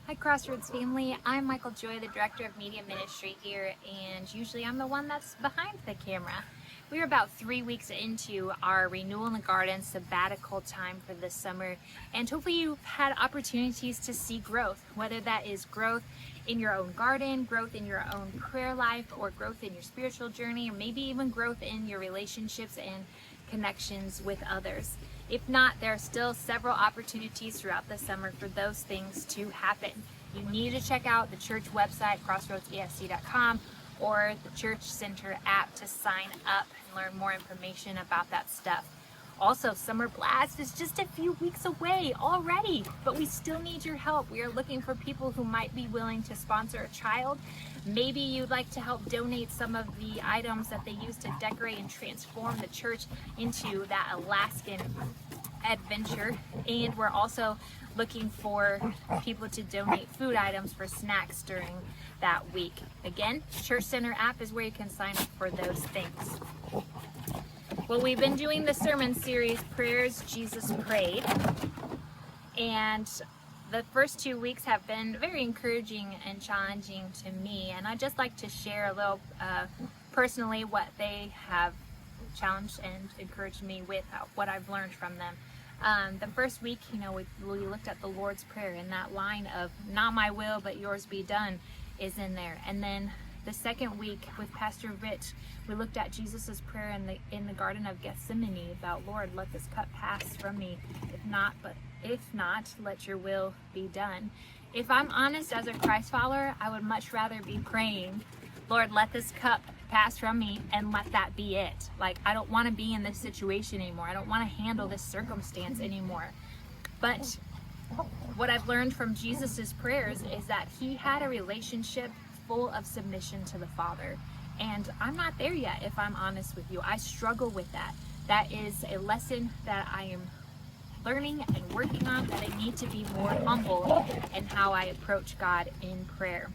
Hi Crossroads family, I'm Michael Joy, the Director of Media Ministry here, and usually I'm the one that's behind the camera. We're about 3 weeks into our Renewal in the Garden sabbatical time for this summer, and hopefully you've had opportunities to see growth, whether that is growth in your own garden, growth in your own prayer life, or growth in your spiritual journey, or maybe even growth in your relationships and connections with others. If not, there are still several opportunities throughout the summer for those things to happen. You need to check out the church website, crossroadsefc.com, or the Church Center app to sign up and learn more information about that stuff. Also, Summer Blast is just a few weeks away already, but we still need your help. We are looking for people who might be willing to sponsor a child. Maybe you'd like to help donate some of the items that they use to decorate and transform the church into that Alaskan adventure. And we're also looking for people to donate food items for snacks during that week. Again, Church Center app is where you can sign up for those things. Well, we've been doing the sermon series, Prayers Jesus Prayed, and the first 2 weeks have been very encouraging and challenging to me, and I'd just like to share a little personally what they have challenged and encouraged me with, what I've learned from them. The first week, we looked at the Lord's Prayer, and that line of "Not my will, but yours be done" is in there. And then the second week with Pastor Rich, we looked at Jesus's prayer in the Garden of Gethsemane about, "Lord, let this cup pass from me. If not, let your will be done." If I'm honest, as a Christ follower, I would much rather be praying, "Lord, let this cup pass from me," and let that be it. Like, I don't want to be in this situation anymore. I don't want to handle this circumstance anymore. But what I've learned from Jesus's prayers is that he had a relationship full of submission to the Father. And I'm not there yet, if I'm honest with you. I struggle with that. That is a lesson that I am learning and working on, that I need to be more humble in how I approach God in prayer.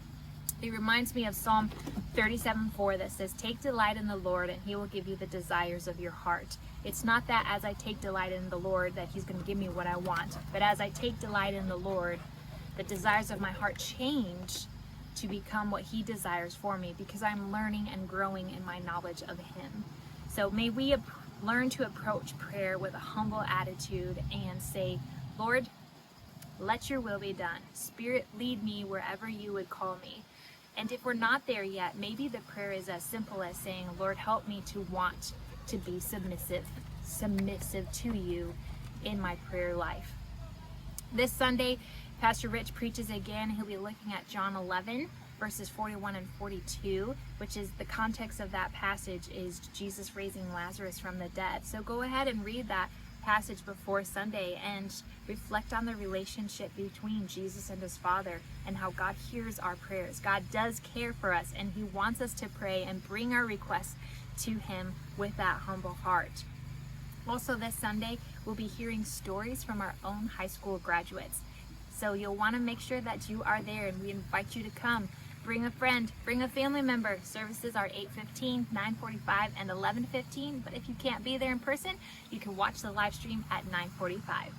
It reminds me of Psalm 37:4 that says, "Take delight in the Lord, and he will give you the desires of your heart." It's not that as I take delight in the Lord that he's going to give me what I want, but as I take delight in the Lord, the desires of my heart change to become what he desires for me, because I'm learning and growing in my knowledge of him. So may we learn to approach prayer with a humble attitude and say, "Lord, let your will be done. Spirit, lead me wherever you would call me." And if we're not there yet, maybe the prayer is as simple as saying, "Lord, help me to want to be submissive to you in my prayer life." This Sunday, Pastor Rich preaches again. He'll be looking at John 11, verses 41 and 42, which is the context of that passage is Jesus raising Lazarus from the dead. So go ahead and read that passage before Sunday and reflect on the relationship between Jesus and his Father and how God hears our prayers. God does care for us, and he wants us to pray and bring our requests to him with that humble heart. Also this Sunday, we'll be hearing stories from our own high school graduates. So you'll want to make sure that you are there, and we invite you to come. Bring a friend, bring a family member. Services are 8:15, 9:45, and 11:15. But if you can't be there in person, you can watch the live stream at 9:45.